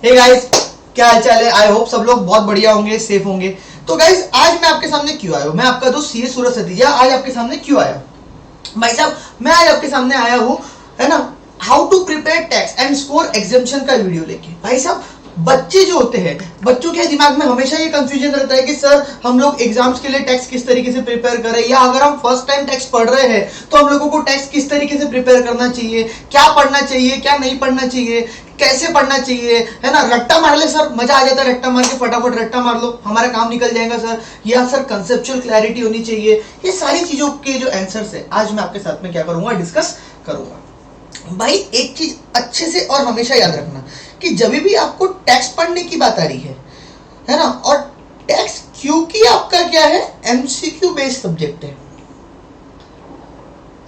Hey guys, क्या हाल चाल है? आई होप सब लोग बहुत बढ़िया होंगे, सेफ होंगे। तो गाइस, आज मैं आपके सामने क्यों आया हूँ? मैं आपका दोस्त सीए सूरज सतीजा आज आपके सामने क्यों आया हूँ? भाई साहब, मैं आज आपके सामने आया हूँ, है ना, how to prepare tax and score examination का वीडियो लेके। भाई साहब, बच्चे जो होते हैं, बच्चों के दिमाग में हमेशा ये कंफ्यूजन रहता है कि सर हम लोग एग्जाम्स के लिए टैक्स किस तरीके से प्रिपेयर करें, या अगर हम फर्स्ट टाइम टैक्स पढ़ रहे हैं तो हम लोगों को टैक्स किस तरीके से प्रिपेयर करना चाहिए, क्या पढ़ना चाहिए, क्या नहीं पढ़ना चाहिए, कैसे पढ़ना चाहिए, है ना। रट्टा मार ले सर, मजा आ जाता है रट्टा मार के, फटाफट रट्टा मार लो, हमारा काम निकल जाएगा सर। या सर कंसेप्चुअल क्लैरिटी होनी चाहिए। ये सारी चीजों के जो आंसर्स है आज मैं आपके साथ में क्या करूंगा, डिस्कस करूंगा। भाई एक चीज अच्छे से और हमेशा याद रखना कि जब भी आपको टैक्स पढ़ने की बात आ रही है ना, और टैक्स क्योंकि आपका क्या है, एमसीक्यू बेस्ड सब्जेक्ट है।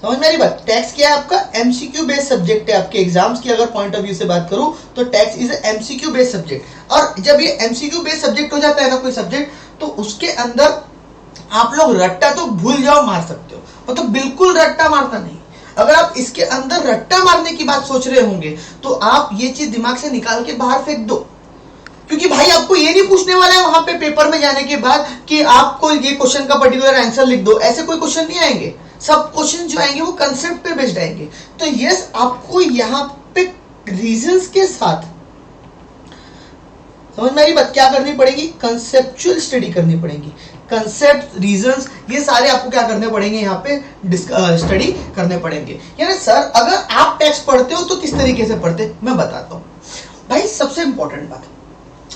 समझ में आ रही बात? टैक्स क्या है आपका? एमसीक्यू बेस्ड सब्जेक्ट है। आपके एग्जाम्स की अगर पॉइंट ऑफ व्यू से बात करूं तो tax is MCQ based subject. और जब ये एमसीक्यू बेस्ड सब्जेक्ट हो जाता है ना कोई सब्जेक्ट, तो उसके अंदर आप लोग रट्टा तो भूल जाओ, मार सकते हो, मतलब बिल्कुल रट्टा मारना नहीं। अगर आप इसके अंदर रट्टा मारने की बात सोच रहे होंगे तो आप ये चीज दिमाग से निकाल के बाहर फेंक दो, क्योंकि भाई आपको ये नहीं पूछने वाला है वहां पे पेपर में जाने के बाद कि आपको ये क्वेश्चन का पर्टिकुलर आंसर लिख दो। ऐसे कोई क्वेश्चन नहीं आएंगे। सब क्वेश्चन जो आएंगे वो कंसेप्ट पे बेस्ड आएंगे। तो यस, आपको यहाँ पे रीजंस के साथ, समझ में आई बात, क्या करनी पड़ेगी, कंसेप्चुअल स्टडी करनी पड़ेगी। कंसेप्ट, रीजंस, ये सारे आपको क्या करने पड़ेंगे, यहाँ पे स्टडी करने पड़ेंगे। यानी सर अगर आप टैक्स पढ़ते हो तो किस तरीके से पढ़ते, मैं बताता हूँ। भाई सबसे इंपॉर्टेंट बात,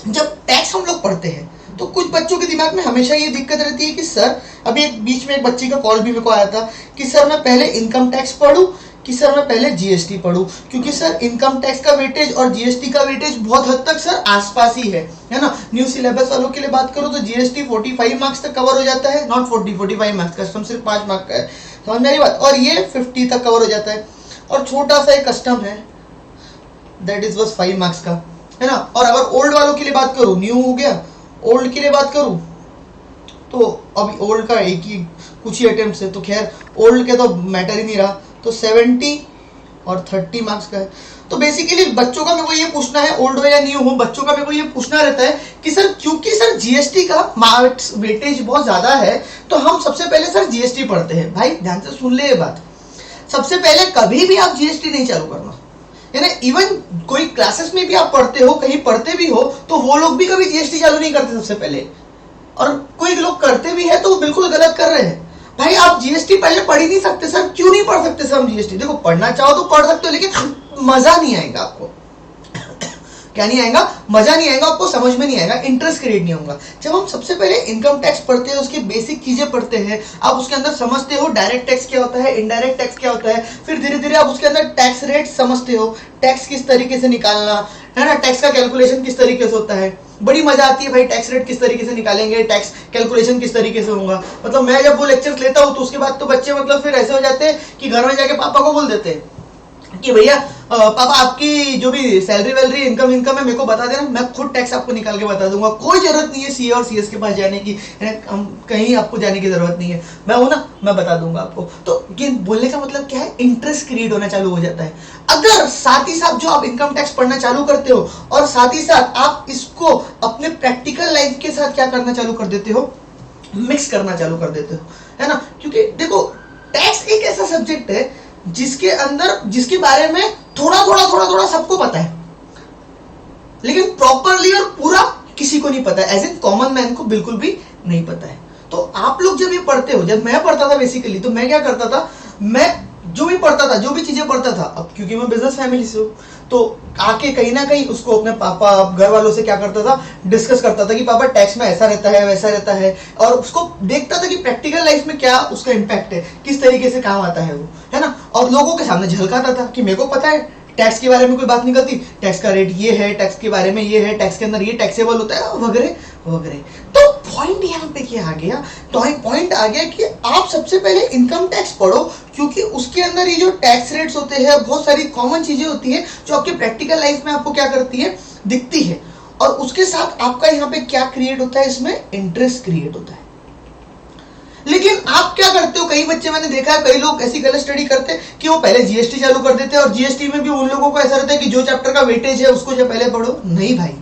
जब टैक्स हम लोग पढ़ते हैं तो कुछ बच्चों के दिमाग में हमेशा ये दिक्कत रहती है कि सर, अभी एक बीच में एक बच्चे का कॉल भी मेरे को आया था कि सर मैं पहले इनकम टैक्स पढ़ूं कि सर मैं पहले जीएसटी पढ़ूं, क्योंकि सर इनकम टैक्स का वेटेज और जीएसटी का वेटेज बहुत हद तक सर आसपास ही है ना। न्यू सिलेबस वालों के लिए बात करूं तो जीएसटी 45 मार्क्स तक कवर हो जाता है, नॉट 45 मार्क्स, कस्टम सिर्फ 5 मार्क्स का है। समझ मेरी बात? और ये 50 तक कवर हो जाता है। और छोटा सा एक कस्टम है, दैट इज बस 5 मार्क्स का, है ना। और अगर ओल्ड वालों के लिए बात करूं, न्यू हो गया, ओल्ड के लिए बात करूं तो अभी ओल्ड का एक ही कुछ ही अटेम्प्ट है, तो खैर ओल्ड के तो मैटर ही नहीं रहा, तो 70 और 30 मार्क्स का है। तो बेसिकली बच्चों का मेरे को ये पूछना है, ओल्ड हो या न्यू हो, बच्चों का मेरे को ये पूछना रहता है कि सर क्योंकि सर जीएसटी का मार्क्स वेटेज बहुत ज्यादा है तो हम सबसे पहले सर जीएसटी पढ़ते हैं। भाई ध्यान से सुन ले ये बात, सबसे पहले कभी भी आप जीएसटी नहीं चालू करना, यानी इवन कोई क्लासेस में भी आप पढ़ते हो, कहीं पढ़ते भी हो, तो वो लोग भी कभी जीएसटी चालू नहीं करते सबसे पहले। और कोई लोग करते भी है तो वो बिल्कुल गलत कर रहे हैं। भाई आप जीएसटी पहले पढ़ ही नहीं सकते सर, क्यों नहीं पढ़ सकते सर हम जीएसटी? देखो पढ़ना चाहो तो पढ़ सकते हो, लेकिन मजा नहीं आएगा आपको। क्या नहीं आएगा? मजा नहीं आएगा आपको, समझ में नहीं आएगा, इंटरेस्ट क्रिएट नहीं होगा। जब हम सबसे पहले इनकम टैक्स पढ़ते हैं, उसकी बेसिक चीजें पढ़ते हैं, आप उसके अंदर समझते हो डायरेक्ट टैक्स क्या होता है, इनडायरेक्ट टैक्स क्या होता है, फिर धीरे धीरे आप उसके अंदर टैक्स रेट समझते हो, टैक्स किस तरीके से निकालना है ना, टैक्स का कैलकुलेशन किस तरीके से होता है। बड़ी मजा आती है भाई, टैक्स रेट किस तरीके से निकालेंगे, टैक्स कैलकुलेशन किस तरीके से होगा। मतलब मैं जब वो लेक्चर्स लेता हूँ तो उसके बाद तो बच्चे मतलब फिर ऐसे हो जाते हैं कि घर में जाके पापा को बोल देते हैं कि भैया पापा आपकी जो भी सैलरी वैलरी इनकम है मेरे को बता देना, मैं खुद टैक्स आपको निकाल के बता दूंगा। कोई जरूरत नहीं है सीए और सीएस के पास जाने की, कहीं आपको जाने की जरूरत नहीं है, मैं हूं ना, मैं बता दूंगा आपको। तो ये बोलने का मतलब क्या है, इंटरेस्ट क्रिएट होना चालू हो जाता है। अगर साथ ही साथ जो आप इनकम टैक्स पढ़ना चालू करते हो और साथ ही साथ आप इसको अपने प्रैक्टिकल लाइफ के साथ क्या करना चालू कर देते हो, मिक्स करना चालू कर देते हो, है ना। क्योंकि देखो टैक्स एक ऐसा सब्जेक्ट है जिसके अंदर, जिसके बारे में थोड़ा सबको पता है, लेकिन प्रॉपरली और पूरा किसी को नहीं पता है, एज इन कॉमन मैन को बिल्कुल भी नहीं पता है। तो आप लोग जब ये पढ़ते हो, जब मैं पढ़ता था बेसिकली, तो मैं क्या करता था, मैं जो भी पढ़ता था, जो भी चीजें पढ़ता था, अब क्योंकि मैं बिजनेस फैमिली से हूँ तो आके कहीं ना कहीं उसको अपने पापा घर वालों से क्या करता था, डिस्कस करता था कि पापा टैक्स में ऐसा रहता है वैसा रहता है, और उसको देखता था कि प्रैक्टिकल लाइफ में क्या उसका इम्पैक्ट है, किस तरीके से काम आता है वो, है ना। और लोगों के सामने झलकाता था कि मेरे को पता है टैक्स के बारे में कोई बात निकलती, टैक्स का रेट ये है, टैक्स के बारे में ये है, टैक्स के अंदर ये टैक्सेबल होता है वगैरह वगैरह। तो पॉइंट यहाँ पे क्या आ गया, तो पॉइंट आ गया कि आप सबसे पहले इनकम टैक्स पढ़ो, क्योंकि उसके अंदर ये जो टैक्स रेट्स होते हैं, बहुत सारी कॉमन चीजें होती है जो आपके प्रैक्टिकल लाइफ में आपको क्या करती है, दिखती है। और उसके साथ आपका यहाँ पे क्या क्रिएट होता है, इसमें इंटरेस्ट क्रिएट होता है। लेकिन आप क्या करते हो, कई बच्चे मैंने देखा है, कई लोग ऐसी गलत स्टडी करते हैं कि वो पहले जीएसटी चालू कर देते हैं और जीएसटी में भी उन लोगों को ऐसा रहता है कि जो चैप्टर का वेटेज है उसको जो पहले पढ़ो। नहीं भाई,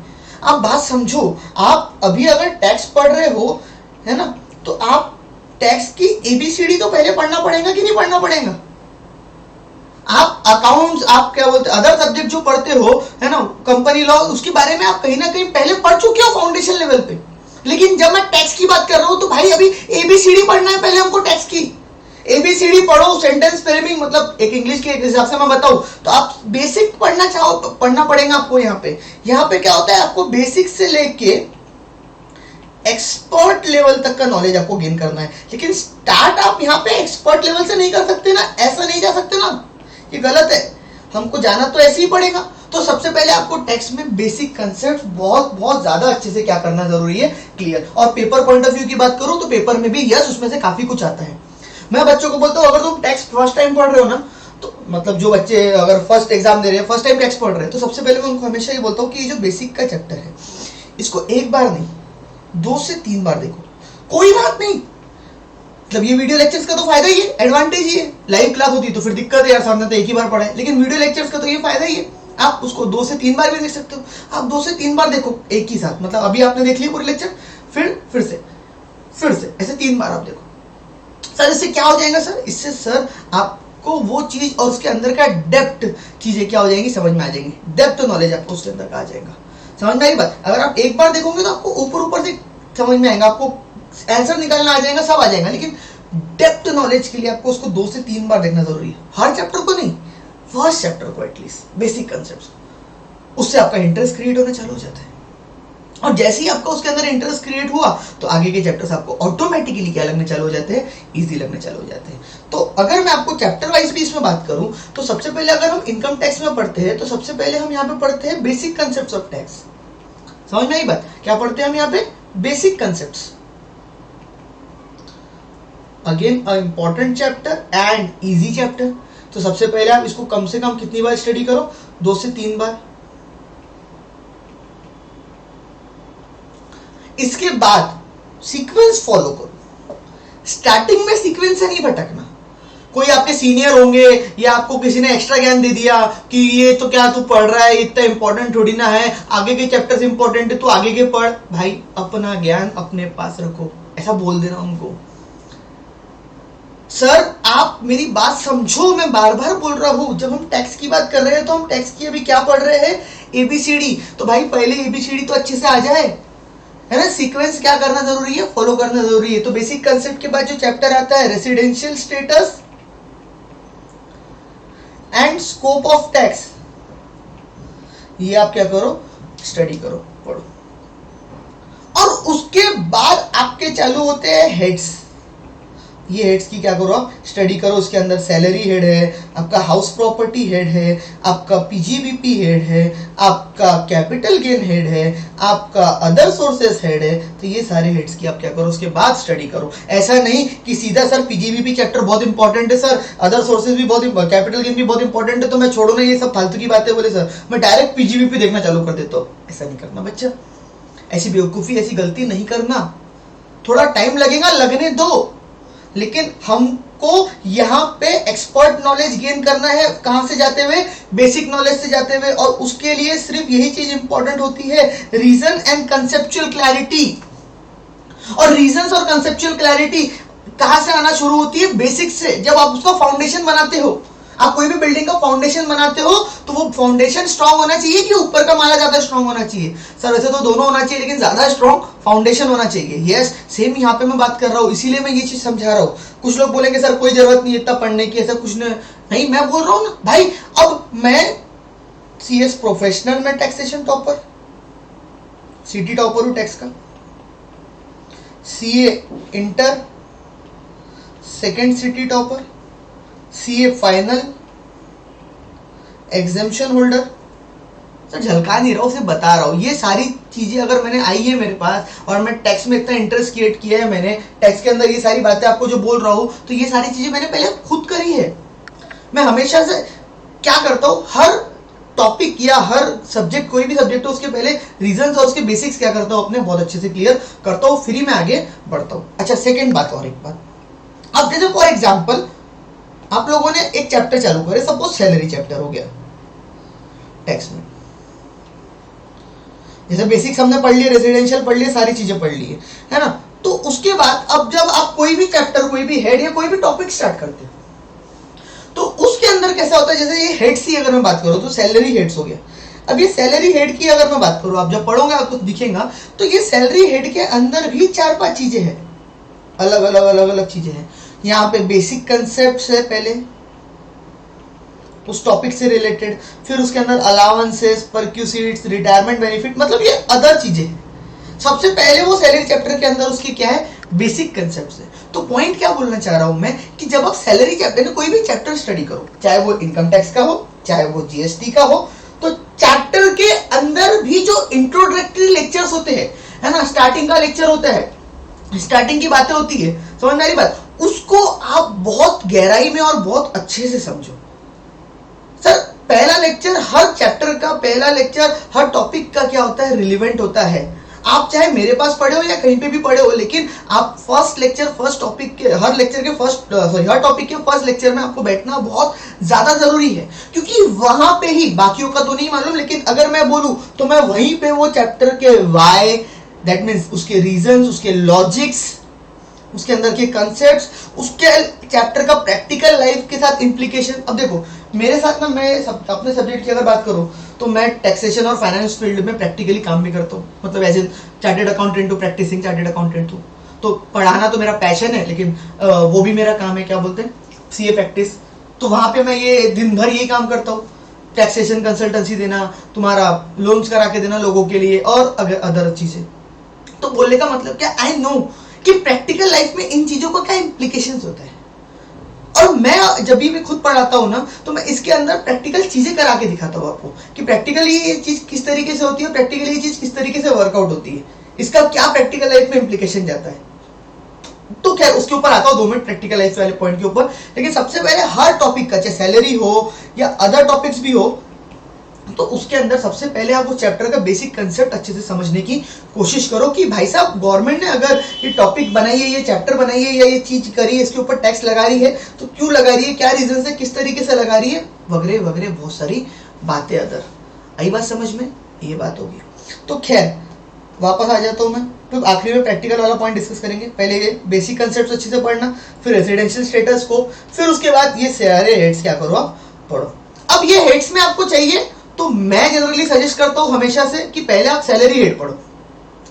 आप बात समझो। आप अभी अगर टैक्स पढ़ रहे हो, है ना, तो आप टैक्स की एबीसीडी तो पहले पढ़ना पड़ेगा कि नहीं पढ़ना पड़ेगा। आप अकाउंट्स, आप क्या बोलते हैं, अदर सब्जेक्ट जो पढ़ते हो, है ना, कंपनी लॉ, उसके बारे में आप कहीं ना कहीं पहले पढ़ चुके हो फाउंडेशन लेवल पे। लेकिन जब मैं टैक्स की बात कर रहा हूं तो भाई अभी एबीसीडी पढ़ना है पहले हमको टैक्स की। एबीसीडी पढ़ो, सेंटेंस फ्रेमिंग, मतलब एक इंग्लिश के हिसाब से मैं बताऊं तो आप बेसिक पढ़ना पड़ेगा आपको। यहाँ पे क्या होता है, आपको बेसिक से लेके एक्सपर्ट लेवल तक का नॉलेज आपको गेन करना है। लेकिन स्टार्ट आप यहाँ पे एक्सपर्ट लेवल से नहीं कर सकते ना, ऐसा नहीं जा सकते ना, ये गलत है। हमको जाना तो ऐसे ही पड़ेगा। तो सबसे पहले आपको टैक्स में बेसिक कंसेप्ट बहुत बहुत ज्यादा अच्छे से क्या करना जरूरी है, क्लियर। और पेपर पॉइंट ऑफ व्यू की बात करूं तो पेपर में भी यस, उसमें से काफी कुछ आता है। मैं बच्चों को बोलता हूं, अगर तुम टैक्स फर्स्ट टाइम पढ़ रहे हो ना, तो मतलब जो बच्चे अगर फर्स्ट एग्जाम दे रहे हैं, फर्स्ट टाइम टैक्स पढ़ रहे हैं, तो सबसे पहले मैं उनको हमेशा ये बोलता हूँ कि ये जो बेसिक का चैप्टर है, इसको एक बार नहीं 2 से 3 बार देखो, कोई बात नहीं। मतलब ये वीडियो लेक्चर्स का तो फायदा ही है, एडवांटेज ही है। लाइव क्लास होती तो फिर दिक्कत है यार, सामने तो एक ही बार पढ़ाए, लेकिन वीडियो लेक्चर्स का तो ये फायदा ही है, आप उसको 2 से 3 बार भी देख सकते हो। आप 2 से 3 बार देखो एक ही साथ, मतलब अभी आपने देख लिया पूरे लेक्चर, फिर से ऐसे 3 बार आप देखो। सर इससे क्या हो जाएगा सर, इससे सर आपको वो चीज और उसके अंदर का डेप्थ चीजें क्या हो जाएंगी, समझ में आ जाएंगी। डेप्थ नॉलेज आपको उसके अंदर का आ जाएगा। समझ में आई बात। अगर आप एक बार देखोगे तो आपको ऊपर से समझ में आएगा, आपको आंसर निकालना आ जाएगा, सब आ जाएगा। लेकिन डेप्थ नॉलेज के लिए आपको उसको 2 से 3 बार देखना जरूरी है। हर चैप्टर को नहीं, फर्स्ट चैप्टर को एटलीस्ट, बेसिक कंसेप्ट्स, उससे आपका इंटरेस्ट क्रिएट होना चालू हो जाता है। और जैसे ही आपका उसके अंदर इंटरेस्ट क्रिएट हुआ तो आगे के चैप्टर्स आपको ऑटोमेटिकली क्या लगने चालू हो जाते हैं, इजी लगने चालू हो जाते हैं। तो अगर मैं आपको चैप्टर वाइज भी इसमें बात करूं तो सबसे पहले अगर हम इनकम टैक्स में पढ़ते हैं तो सबसे पहले हम यहाँ पे पढ़ते हैं बेसिक कंसेप्ट ऑफ टैक्स। समझ में आई बात, क्या पढ़ते हैं हम यहाँ पे, basic concepts. Again a important chapter and easy chapter. तो सबसे पहले आप इसको कम से कम कितनी बार स्टडी करो, 2 से 3 बार। इसके बाद सीक्वेंस फॉलो करो। स्टार्टिंग में सीक्वेंस से नहीं भटकना। कोई आपके सीनियर होंगे या आपको किसी ने एक्स्ट्रा ज्ञान दे दिया कि ये तो क्या तू पढ़ रहा है, इतना इंपॉर्टेंट थोड़ी ना है, आगे के चैप्टर्स इंपॉर्टेंट है, तू आगे के पढ़। भाई अपना ज्ञान अपने पास रखो, ऐसा बोल देना उनको। सर आप मेरी बात समझो, मैं बार बार बोल रहा हूं, जब हम टैक्स की बात कर रहे हैं तो हम टैक्स की अभी क्या पढ़ रहे हैं, एबीसीडी। तो भाई पहले एबीसीडी तो अच्छे से आ जाए, है ना। सीक्वेंस क्या करना जरूरी है, फॉलो करना जरूरी है। तो बेसिक कंसेप्ट के बाद जो चैप्टर आता है residential status and scope of tax, ये आप क्या करो, स्टडी करो, पढ़ो। और उसके बाद आपके चालू होते हैं हेड्स। ये हेड्स की क्या करो, आप स्टडी करो। उसके अंदर सैलरी हेड है, आपका हाउस प्रॉपर्टी हेड है, आपका पीजीबीपी हेड है, आपका कैपिटल गेन हेड है, आपका अदर सोर्सेस हेड है। तो ये सारे हेड्स की आप क्या करो, उसके बाद स्टडी करो। ऐसा नहीं कि सीधा सर पीजीबीपी चैप्टर बहुत इंपॉर्टेंट है सर, अदर सोर्सेस भी बहुत, कैपिटल गेन भी बहुत इंपॉर्टेंट है, तो मैं छोड़ो ना ये सब फालतू की बातें बोले सर, मैं डायरेक्ट पीजीबीपी देखना चालू कर देता हूँ। ऐसा नहीं करना बच्चा, ऐसी बेवकूफी, ऐसी गलती नहीं करना। थोड़ा टाइम लगेगा, लगने दो, लेकिन हमको यहां पे एक्सपर्ट नॉलेज गेन करना है। कहां से जाते हुए, बेसिक नॉलेज से जाते हुए। और उसके लिए सिर्फ यही चीज इंपॉर्टेंट होती है, रीजन एंड कंसेप्चुअल क्लैरिटी। और रीजंस और कंसेप्चुअल क्लैरिटी कहां से आना शुरू होती है, बेसिक से। जब आप उसका फाउंडेशन बनाते हो, आप कोई भी बिल्डिंग का फाउंडेशन बनाते हो तो वो फाउंडेशन स्ट्रांग होना चाहिए कि ऊपर का माला ज्यादा स्ट्रांग होना चाहिए। सर वैसे तो दोनों होना चाहिए, लेकिन ज्यादा स्ट्रांग फाउंडेशन होना चाहिए। यस, सेम यहाँ पे मैं बात कर रहा हूँ, इसीलिए मैं ये चीज समझा रहा हूँ। कुछ लोग बोलेंगे सर कोई जरूरत नहीं इतना पढ़ने की, ऐसा कुछ नहीं। मैं बोल रहा हूँ ना भाई, अब मैं सीएस प्रोफेशनल में टैक्सेशन टॉपर, सिटी टॉपर हूँ टैक्स का, CA inter second city topper, CA final, examination holder. Sir झलका नहीं रहा हूं, उसे बता रहा हूं। ये सारी चीजें अगर मैंने आई है मेरे पास और मैं टैक्स में इतना इंटरेस्ट क्रिएट किया है मैंने, टैक्स के अंदर ये सारी बातें आपको जो बोल रहा हूं, तो ये सारी चीजें मैंने पहले खुद करी है। मैं हमेशा से क्या करता हूं, हर टॉपिक या हर सब्जेक्ट, कोई भी सब्जेक्ट हो, उसके पहले रीजंस और उसके बेसिक्स क्या करता हूं अपने बहुत अच्छे से क्लियर करता हूं, फिर ही मैं आगे बढ़ता हूं। अच्छा सेकेंड बात, और एक बात, अब जैसे फॉर एग्जांपल आप लोगों ने एक चैप्टर चालू करे, सपोज सैलरी चैप्टर हो गया टैक्स में, जैसे बेसिक्स हमने पढ़ लिए, रेजिडेंशियल पढ़ लिए, सारी चीजें पढ़ ली है ना। तो उसके बाद अब जब आप कोई भी चैप्टर, कोई भी हेड या कोई भी टॉपिक स्टार्ट करते हो तो उसके अंदर कैसा होता है, जैसे ये हेड्स की अगर मैं बात करूं तो सैलरी हेड्स हो गया। अब ये सैलरी हेड की अगर मैं बात करूं, आप जब पढ़ोगे आपको दिखेगा, तो ये सैलरी हेड के अंदर भी 4-5 चीजें हैं, अलग अलग अलग अलग चीजें हैं। यहाँ पे बेसिक कंसेप्ट है पहले उस टॉपिक से रिलेटेड, फिर उसके अंदर अलाउंसेस, परक्यूसिट्स, रिटायरमेंट बेनिफिट, मतलब ये अदर चीजें हैं। सबसे पहले वो सैलरी चैप्टर के अंदर उसकी क्या है, बेसिक कंसेप्ट्स है। तो पॉइंट क्या बोलना चाह रहा हूं मैं कि जब आप सैलरी चैप्टर कोई भी चैप्टर स्टडी करो, चाहे वो इनकम टैक्स का हो, चाहे वो जीएसटी का हो, तो चैप्टर के अंदर भी जो इंट्रोडक्टरी लेक्चर्स होते हैं, है ना, स्टार्टिंग का लेक्चर होता है, स्टार्टिंग की बातें होती है, समझ में आ रही बात, उसको आप बहुत गहराई में और बहुत अच्छे से समझो। सर पहला लेक्चर, हर चैप्टर का पहला लेक्चर हर टॉपिक का क्या होता है, रिलेवेंट होता है। आप चाहे मेरे पास पढ़े हो या कहीं पे भी पढ़े हो, लेकिन आप फर्स्ट लेक्चर, फर्स्ट टॉपिक के, हर लेक्चर के फर्स्ट, हर टॉपिक के फर्स्ट लेक्चर में आपको बैठना बहुत ज्यादा जरूरी है, क्योंकि वहां पे ही, बाकियों का तो नहीं मालूम, लेकिन अगर मैं बोलूं तो मैं वहीं पे वो चैप्टर के वाई, दैट मीन्स उसके रीजंस, उसके लॉजिक्स, उसके अंदर के कंसेप्ट्स, उसके चैप्टर का प्रैक्टिकल लाइफ के साथ इंप्लीकेशन। अब देखो मेरे साथ ना, मैं अपने सब्जेक्ट की अगर बात करूं तो मैं टैक्सेशन और फाइनेंस फील्ड में प्रैक्टिकली काम भी करता हूं, मतलब एज ए चार्टेड अकाउंटेंट हूं, प्रैक्टिसिंग चार्टेड अकाउंटेंट हूं। तो पढ़ाना तो मेरा पैशन है, लेकिन वो भी मेरा काम है, क्या बोलते हैं, सीए प्रैक्टिस। तो वहां पे मैं ये दिन भर यही काम करता हूँ, टैक्सेशन कंसल्टेंसी देना, तुम्हारा लोन्स करा के देना लोगों के लिए, और अदर चीजें। तो बोलने का मतलब क्या, आई नो कि प्रैक्टिकल लाइफ में इन चीजों का क्या इंप्लीकेशंस होता है, और मैं जब भी खुद पढ़ाता हूं ना, तो मैं इसके अंदर प्रैक्टिकल चीजें करा के दिखाता हूं आपको कि प्रैक्टिकली ये चीज किस तरीके से होती है, प्रैक्टिकली ये चीज किस तरीके से वर्कआउट होती है, इसका क्या प्रैक्टिकल लाइफ में इंप्लीकेशन जाता है। तो खैर उसके ऊपर आता हूं 2 मिनट प्रैक्टिकल लाइफ वाले पॉइंट के ऊपर। लेकिन सबसे पहले हर टॉपिक का, चाहे सैलरी हो या अदर टॉपिक्स भी हो, तो उसके अंदर सबसे पहले आप वो चैप्टर का बेसिक कंसेप्ट अच्छे से समझने की कोशिश करो कि भाई साहब गवर्नमेंट ने अगर ये टॉपिक बनाई है, ये चैप्टर बनाई है, या ये चीज करी है, इसके ऊपर टैक्स लगा रही है, तो क्यों लगा रही है, क्या रीजन है, किस तरीके से लगा रही है, वगैरह वगैरह बहुत सारी बातें अदर। आई बात समझ में, ये बात होगी। तो खैर वापस आ जाता हूँ मैं, तो आखिरी में प्रैक्टिकल वाला पॉइंट डिस्कस करेंगे। पहले ये बेसिक कंसेप्ट अच्छे से पढ़ना, फिर रेजिडेंशियल स्टेटस को, फिर उसके बाद ये सारे हेड्स क्या करो आप पढ़ो। अब ये हेड्स में आपको चाहिए, तो मैं जनरली सजेस्ट करता हूं हमेशा से कि पहले आप सैलरी हेड पढ़ो,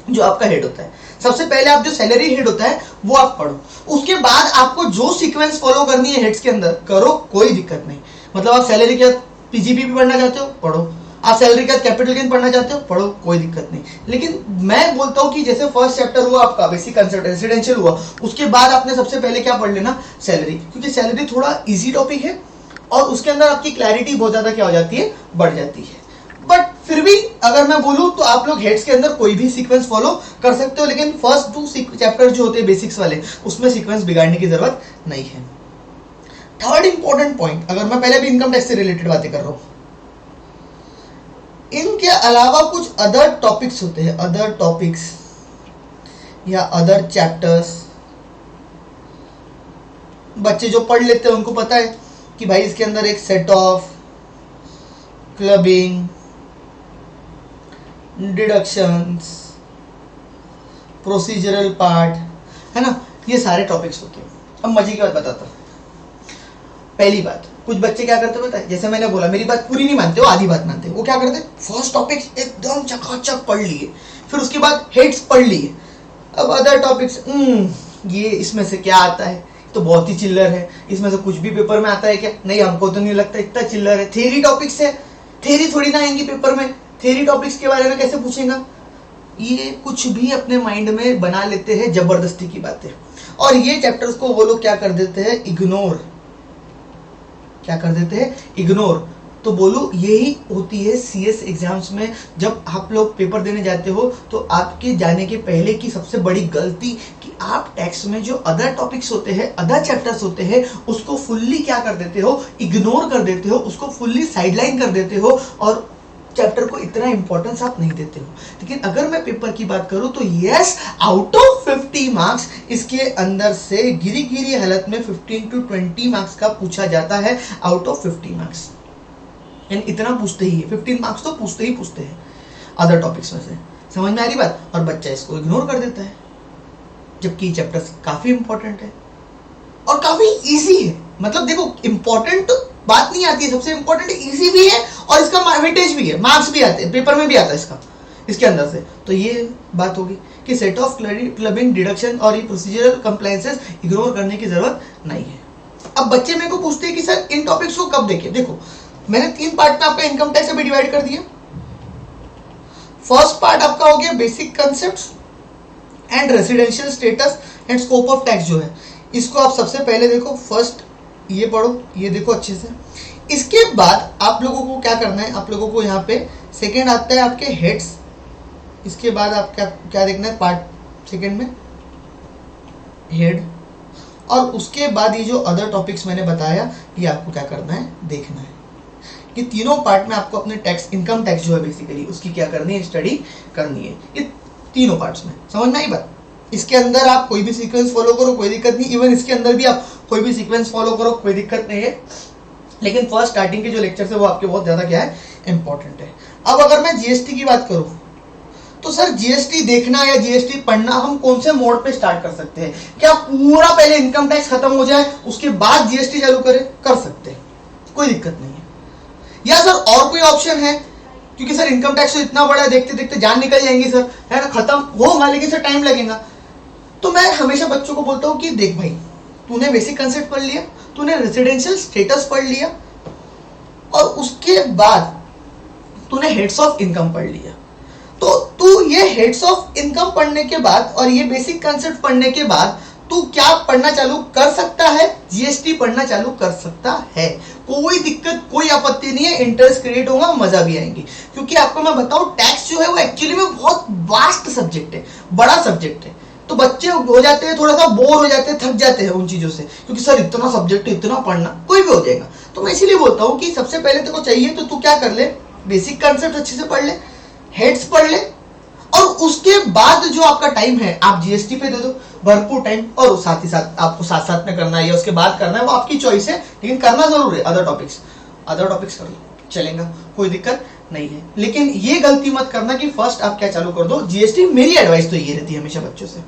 जो आपका हेड होता है। सबसे पहले आप जो सैलरी हेड होता है वो आप पढ़ो, उसके बाद आपको जो सीक्वेंस फॉलो करनी है हेड्स के अंदर करो, कोई दिक्कत नहीं। मतलब आप सैलरी के पीजीपी भी पढ़ना चाहते हो पढ़ो, आप सैलरी का कैपिटल गेन पढ़ना चाहते हो पढ़ो, कोई दिक्कत नहीं। लेकिन मैं बोलता हूं कि जैसे फर्स्ट चैप्टर हुआ आपका बेसिक कंसेप्ट, रेजिडेंशियल हुआ, उसके बाद आपने सबसे पहले क्या पढ़ लेना, सैलरी, क्योंकि सैलरी थोड़ा इजी टॉपिक है और उसके अंदर आपकी क्लैरिटी बहुत ज्यादा क्या हो जाती है, बढ़ जाती है। बट फिर भी अगर मैं बोलूं तो आप लोग हेड्स के अंदर कोई भी सीक्वेंस फॉलो कर सकते हो, लेकिन फर्स्ट 2 चैप्टर जो होते हैं बेसिक्स वाले, उसमें सीक्वेंस बिगाड़ने की जरूरत नहीं है। थर्ड इंपॉर्टेंट पॉइंट, अगर मैं पहले भी इनकम टैक्स से रिलेटेड बातें कर रहा हूं, इनके अलावा कुछ अदर टॉपिक्स होते हैं, अदर टॉपिक्स या अदर चैप्टर्स, बच्चे जो पढ़ लेते हैं उनको पता है कि भाई इसके अंदर एक set of, clubbing, deductions, procedural part, है ना, ये सारे टॉपिक्स होते हैं। अब मजे की बात बताता हूं। पहली बात, कुछ बच्चे क्या करते पता है, जैसे मैंने बोला मेरी बात पूरी नहीं मानते, वो आधी बात मानते, वो क्या करते, फर्स्ट टॉपिक्स एकदम चकाचक पढ़ लिए, फिर उसके बाद हेड्स पढ़ लिए, अब अदर टॉपिक्स ये इसमें से क्या आता है, तो बहुत ही चिल्लर है, इसमें से कुछ भी पेपर में आता है क्या, नहीं हमको तो नहीं लगता, इतना चिल्लर है, थ्योरी टॉपिक्स है, थ्योरी थोड़ी ना आएंगी पेपर में, थ्योरी टॉपिक्स के बारे में कैसे पूछेगा, ये कुछ भी अपने माइंड में बना लेते हैं जबरदस्ती की बातें, और ये चैप्टर्स को वो लोग क्या कर देते हैं, इग्नोर, क्या कर देते हैं, इग्नोर। तो बोलो यही होती है सीएस एग्जाम्स में, जब आप लोग पेपर देने जाते हो तो आपके जाने के पहले की सबसे बड़ी गलती कि आप टैक्स में जो अदर टॉपिक्स होते हैं, अदर चैप्टर्स होते हैं, उसको फुल्ली क्या कर देते हो, इग्नोर कर देते हो, उसको फुल्ली साइडलाइन कर देते हो, और चैप्टर को इतना इंपॉर्टेंस आप नहीं देते हो। लेकिन अगर मैं पेपर की बात करूं तो यस, आउट ऑफ 50 मार्क्स इसके अंदर से गिरी गिरी हालत में 15 to 20 मार्क्स का पूछा जाता है आउट ऑफ 50 मार्क्स। यानी इतना पूछते ही है, 15 मार्क्स तो पूछते ही पूछते हैं अदर टॉपिक्स में से। समझ में आ रही बात? और बच्चा इसको इग्नोर कर देता है, जबकि चैप्टर काफी इंपॉर्टेंट है और काफी इजी है। मतलब देखो, इंपॉर्टेंट बात नहीं आती है, सबसे इंपॉर्टेंट इजी भी है और इसका वेटेज भी है, मार्क्स भी आते हैं, पेपर में भी आता है इसका, इसके अंदर से। तो ये बात होगी कि सेट ऑफ क्लबिंग, डिडक्शन और ये प्रोसीजरल कंप्लायंसेस इग्नोर करने की जरूरत नहीं है। अब बच्चे मेरे को पूछते हैं कि सर इन टॉपिक्स को कब देखें। देखो, मैंने 3 पार्ट में आपका इनकम टैक्स अभी डिवाइड कर दिया। फर्स्ट पार्ट आपका हो गया basic concepts and residential status and scope of tax जो है, इसको आप सबसे पहले देखो। फर्स्ट ये पढ़ो, ये देखो अच्छे से। इसके बाद आप लोगों को क्या करना है, आप लोगों को यहाँ पे सेकेंड आता है आपके हेड्स। इसके बाद आप क्या देखना है, पार्ट सेकेंड में हेड, और उसके बाद ये जो अदर टॉपिक्स मैंने बताया ये आपको क्या करना है, देखना है। ये तीनों पार्ट में आपको अपने टैक्स, इनकम टैक्स जो है बेसिकली उसकी क्या करनी है, स्टडी करनी है। ये तीनों पार्ट्स में समझ में आई बात? इसके अंदर आप कोई भी सीक्वेंस फॉलो करो, कोई दिक्कत नहीं। इवन इसके अंदर भी आप कोई भी सीक्वेंस फॉलो करो, कोई दिक्कत नहीं है। लेकिन फर्स्ट स्टार्टिंग के जो लेक्चर्स है वो आपके बहुत ज्यादा क्या है, इंपॉर्टेंट है। अब अगर मैं जीएसटी की बात करूं तो सर जीएसटी देखना या जीएसटी पढ़ना हम कौन से मोड पे स्टार्ट कर सकते हैं? क्या पूरा पहले इनकम टैक्स खत्म हो जाए उसके बाद जीएसटी चालू करें? कर सकते हैं, कोई दिक्कत नहीं है। या सर और कोई ऑप्शन है? क्योंकि सर इनकम टैक्स तो इतना बड़ा है, देखते देखते जान निकल जाएंगी सर, है ना, खत्म होगा लेकिन सर टाइम लगेगा। तो मैं हमेशा बच्चों को बोलता हूं कि देख भाई, तूने बेसिक कंसेप्ट पढ़ लिया, तूने रेसिडेंशियल स्टेटस पढ़ लिया, और उसके बाद तूने हेड्स ऑफ इनकम पढ़ लिया। तो तू ये हेड्स ऑफ इनकम पढ़ने के बाद और ये बेसिक कंसेप्ट पढ़ने के बाद तू क्या पढ़ना चालू कर सकता है, जीएसटी पढ़ना चालू कर सकता है। कोई दिक्कत, कोई आपत्ति नहीं है, इंटरेस्ट क्रिएट होगा, मजा भी आएंगी। क्योंकि आपको मैं बताऊं, टैक्स जो है वो एक्चुअली में बहुत वास्ट सब्जेक्ट है, बड़ा सब्जेक्ट है। तो बच्चे हो जाते हैं, थोड़ा सा बोर हो जाते हैं, थक जाते हैं उन चीजों से, क्योंकि सर इतना सब्जेक्ट, इतना पढ़ना, कोई भी हो जाएगा। तो मैं इसीलिए बोलता हूँ कि सबसे पहले तेरे को चाहिए तो तू क्या कर ले, बेसिक कंसेप्ट अच्छे से पढ़ ले, हेड्स पढ़ ले, और उसके बाद जो आपका टाइम है आप जीएसटी पे दे दो भरपूर टाइम। और साथ ही साथ आपको साथ साथ में करना है या उसके बाद करना है, वो आपकी चॉइस है, लेकिन करना जरूर है। अदर टॉपिक्स कर लो, चलेगा, कोई दिक्कत नहीं है। लेकिन ये गलती मत करना कि फर्स्ट आप क्या चालू कर दो, जीएसटी। मेरी एडवाइस तो ये रहती है हमेशा बच्चों से,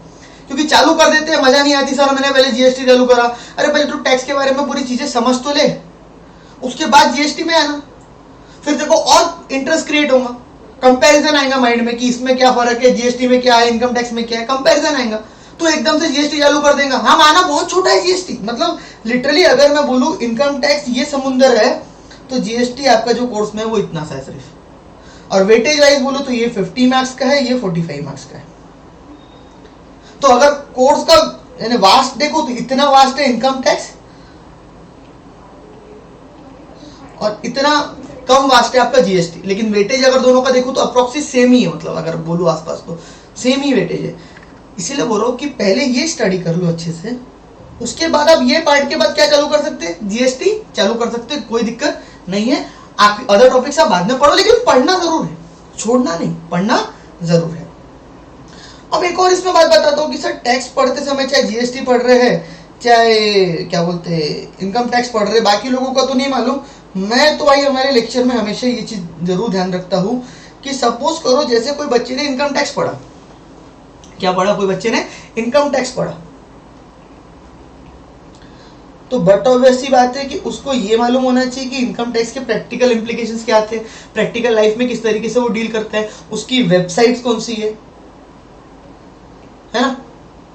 क्योंकि चालू कर देते हैं, मजा नहीं आती। सर मैंने पहले जीएसटी चालू करा, अरे पहले तो टैक्स के बारे में पूरी चीजें समझ तो ले, उसके बाद जीएसटी में आना, फिर देखो और इंटरेस्ट क्रिएट होगा, कंपैरिजन आएगा माइंड में कि इसमें क्या फर्क है, जीएसटी में क्या है, इनकम टैक्स में क्या है, कंपैरिजन आएगा। तो एकदम से जीएसटी चालू कर देगा। हाँ, माना बहुत छोटा है जीएसटी, मतलब लिटरली अगर मैं बोलूं इनकम टैक्स ये समुंदर है, तो जीएसटी आपका जो कोर्स में है वो इतना सा है सिर्फ। और वेटेज वाइज बोलो तो ये 50 मार्क्स का है, ये 45 मार्क्स का है। तो अगर कोर्स का यानी वास्ट देखो तो इतना वास्ट है इनकम टैक्स, और इतना कम वास्ट है आपका जीएसटी। लेकिन वेटेज अगर दोनों का देखो तो अप्रोक्सी सेम ही है, मतलब अगर बोलो आसपास तो सेम ही वेटेज है। इसीलिए बोल रहा हूं कि पहले ये स्टडी कर लो अच्छे से, उसके बाद आप ये पार्ट के बाद क्या चालू कर सकते हैं, जीएसटी चालू कर सकते हैं, कोई दिक्कत नहीं है। आप अदर टॉपिक्स आप बाद में पढ़ो, लेकिन पढ़ना जरूर है, छोड़ना नहीं, पढ़ना जरूर है। अब एक और इसमें बात बताता हूँ कि सर टैक्स पढ़ते समय चाहे जीएसटी पढ़ रहे हैं, चाहे क्या बोलते हैं इनकम टैक्स पढ़ रहे, बाकी लोगों का तो नहीं मालूम। मैं तो भाई हमारे लेक्चर में हमेशा ये चीज जरूर ध्यान रखता हूँ कि सपोज करो जैसे कोई बच्चे ने इनकम टैक्स पढ़ा, क्या पढ़ा, कोई बच्चे ने इनकम टैक्स पढ़ा, तो बट ऑब्वियसली बात है कि उसको ये मालूम होना चाहिए कि इनकम टैक्स के प्रैक्टिकल इंप्लीकेशंस क्या थे, प्रैक्टिकल लाइफ में किस तरीके से वो डील करता है, उसकी वेबसाइट्स कौन सी है ना,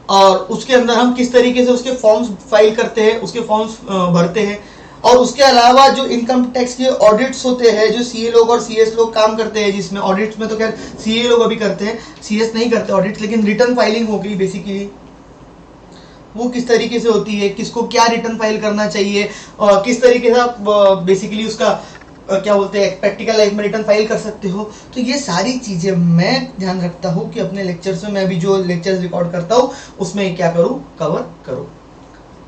और उसके अंदर हम किस तरीके से उसके फॉर्म्स फाइल करते हैं, उसके फॉर्म्स भरते हैं। और उसके अलावा जो इनकम टैक्स के ऑडिट्स होते हैं, जो सीए लोग और सीएस लोग काम करते हैं, जिसमें ऑडिट्स में तो खैर सीए लोग अभी करते हैं, सीएस नहीं करते ऑडिट्स, लेकिन रिटर्न फाइलिंग हो गई बेसिकली, वो किस तरीके से होती है, किसको क्या रिटर्न फाइल करना चाहिए, और किस तरीके से आप बेसिकली उसका क्या बोलते हैं प्रैक्टिकल लाइफ में रिटर्न फाइल कर सकते हो। तो ये सारी चीजें मैं ध्यान रखता हूँ कि अपने लेक्चर्स में, मैं अभी जो लेक्चर्स रिकॉर्ड करता हूँ उसमें क्या करूँ, कवर करूँ।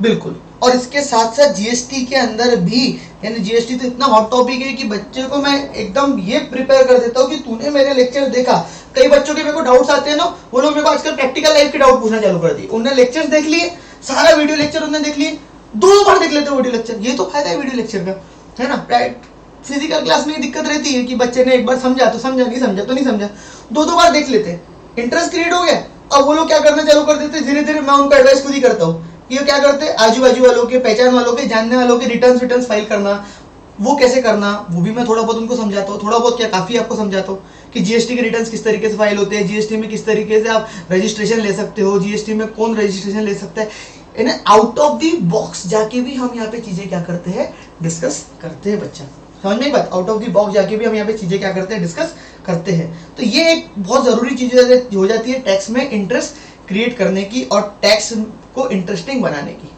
बिल्कुल और इसके साथ साथ जीएसटी के अंदर भी, यानी जीएसटी तो इतना हॉट टॉपिक है कि बच्चे को मैं एकदम ये प्रिपेयर कर देता हूँ कि तूने मेरे लेक्चर देखा। कई बच्चों के मेरे को डाउट्स आते हैं ना, वो लोग मेरे को आजकल प्रैक्टिकल लाइफ के डाउट पूछना चालू कर दिए। उन्होंने लेक्चर्स देख लिए, सारा वीडियो लेक्चर उन्होंने देख लिए, 2 बार देख लेते वीडियो लेक्चर। ये तो फायदा है वीडियो लेक्चर का, है ना। फिजिकल क्लास में ये दिक्कत रहती है कि बच्चे ने एक बार समझा तो समझा, नहीं समझा तो नहीं समझा, 2 बार देख लेते, इंटरेस्ट क्रिएट हो गया। अब वो लोग क्या करना चालू कर देते, धीरे धीरे मैं उनको एडवाइस खुद ही करता हूँ कि क्या करते, आजू बाजू वालों के, पहचान वालों के, जानने वालों के रिटर्न फाइल करना, वो कैसे करना वो भी मैं थोड़ा बहुत उनको समझाता हूँ। थोड़ा बहुत क्या, काफी आपको समझाता हूँ कि जीएसटी के रिटर्न्स किस तरीके से फाइल होते हैं, जीएसटी में किस तरीके से आप रजिस्ट्रेशन ले सकते हो, जीएसटी में कौन रजिस्ट्रेशन ले सकता है। आउट ऑफ द बॉक्स जाके भी हम यहाँ पे चीजें क्या करते हैं, डिस्कस करते हैं। बच्चा समझ में एक बात, आउट ऑफ द बॉक्स जाके भी हम यहाँ पे चीजें क्या करते हैं, डिस्कस करते हैं। तो ये एक बहुत जरूरी चीज हो जाती है टैक्स में इंटरेस्ट क्रिएट करने की और टैक्स को इंटरेस्टिंग बनाने की।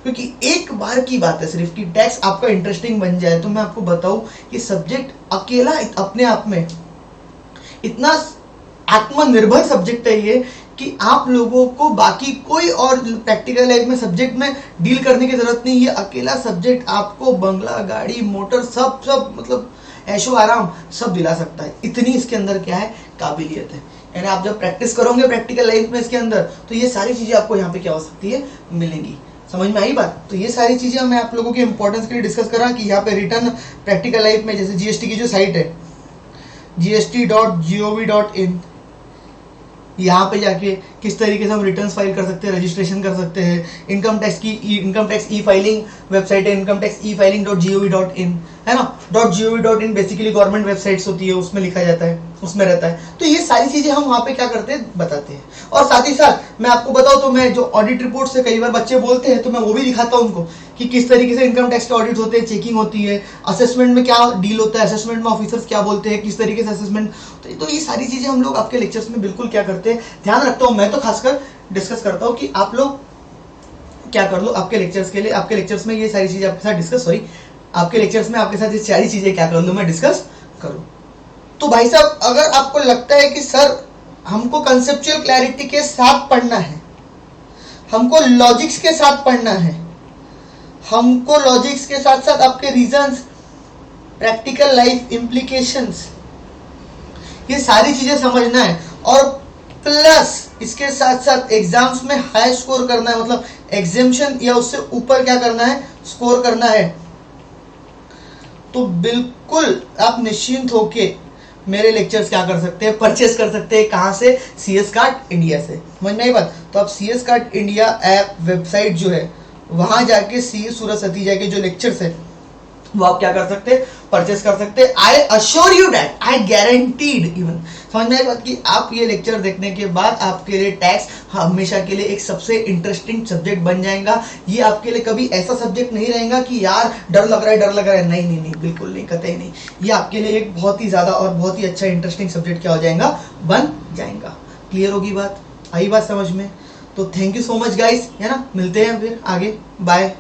क्योंकि एक बार की बात है सिर्फ कि टैक्स आपका इंटरेस्टिंग बन जाए तो मैं आपको बताऊं कि सब्जेक्ट अकेला अपने आप में इतना आत्मनिर्भर सब्जेक्ट है ये कि आप लोगों को बाकी कोई और प्रैक्टिकल लाइफ में सब्जेक्ट में डील करने की जरूरत नहीं। ये अकेला सब्जेक्ट आपको बंगला, गाड़ी, मोटर सब मतलब ऐशो आराम सब दिला सकता है। इतनी इसके अंदर क्या है, काबिलियत है। यानी आप जब प्रैक्टिस करोगे प्रैक्टिकल लाइफ में इसके अंदर, तो ये सारी चीजें आपको यहाँ पे क्या हो सकती है, मिलेंगी। समझ में आई बात। तो ये सारी चीजें मैं आप लोगों के इंपॉर्टेंस के लिए डिस्कस करा कि यहाँ पे रिटर्न प्रैक्टिकल लाइफ में, जैसे जीएसटी की जो साइट है gst.gov.in, यहाँ पे जाके किस तरीके से हम रिटर्न्स फाइल कर सकते हैं, रजिस्ट्रेशन कर सकते हैं। Income tax e filing website है incometaxefiling.gov.in, है ना। .gov.in बेसिकली गवर्नमेंट वेबसाइट्स होती है, उसमें लिखा जाता है, उसमें रहता है। तो ये सारी चीजें हम वहाँ पे क्या करते हैं, बताते हैं। और साथ ही साथ मैं आपको बताऊँ तो मैं जो ऑडिट रिपोर्ट से कई बार बच्चे बोलते हैं तो मैं वो भी दिखाता हूँ उनको कि किस तरीके से इनकम टैक्स के ऑडिट होते हैं, चेकिंग होती है, असेसमेंट में क्या डील होता है, असेसमेंट में ऑफिसर्स क्या बोलते हैं, किस तरीके से असेसमेंट। तो ये सारी चीजें हम लोग आपके लेक्चर्स में बिल्कुल क्या करते हैं, ध्यान रखता हूँ। मैं तो खासकर डिस्कस करता हूँ कि आप लोग क्या कर लो आपके लेक्चर्स के लिए, आपके लेक्चर्स में ये सारी चीजें आपके साथ डिस्कस, आपके लेक्चर्स में आपके साथ ये सारी चीजें क्या कर लूँ, मैं डिस्कस करूँ। तो भाई साहब, अगर आपको लगता है कि सर हमको कंसेप्चुअल क्लैरिटी के साथ पढ़ना है, हमको लॉजिक्स के साथ पढ़ना है, हमको लॉजिक्स के साथ साथ आपके रीजंस, प्रैक्टिकल लाइफ इम्प्लीकेशंस, ये सारी चीजें समझना है, और प्लस इसके साथ साथ एग्जाम्स में हाई स्कोर करना है, मतलब एग्जामिशन या उससे ऊपर क्या करना है, स्कोर करना है, तो बिल्कुल आप निश्चिंत होके मेरे लेक्चर्स क्या कर सकते हैं, परचेस कर सकते हैं। कहाँ से, CS कार्ड इंडिया से। समझ में आई बात। तो आप CS card India app website जो है वहां जाके CA सूरज सतीजा के जो लेक्चर्स है वो आप क्या कर सकते हैं, परचेस कर सकते हैं। I assure you that, I guaranteed even, समझ में आई बात, कि आप ये लेक्चर देखने के बाद आपके लिए टैक्स हमेशा के लिए एक सबसे इंटरेस्टिंग सब्जेक्ट बन जाएगा। ये आपके लिए कभी ऐसा सब्जेक्ट नहीं रहेगा कि यार डर लग रहा है, नहीं, बिल्कुल नहीं, कतई नहीं। ये आपके लिए एक बहुत ही ज्यादा और बहुत ही अच्छा इंटरेस्टिंग सब्जेक्ट क्या हो जाएगा, बन जाएगा। क्लियर होगी बात, आई बात समझ में। तो thank you so much guys, है ना। मिलते हैं फिर आगे, बाय।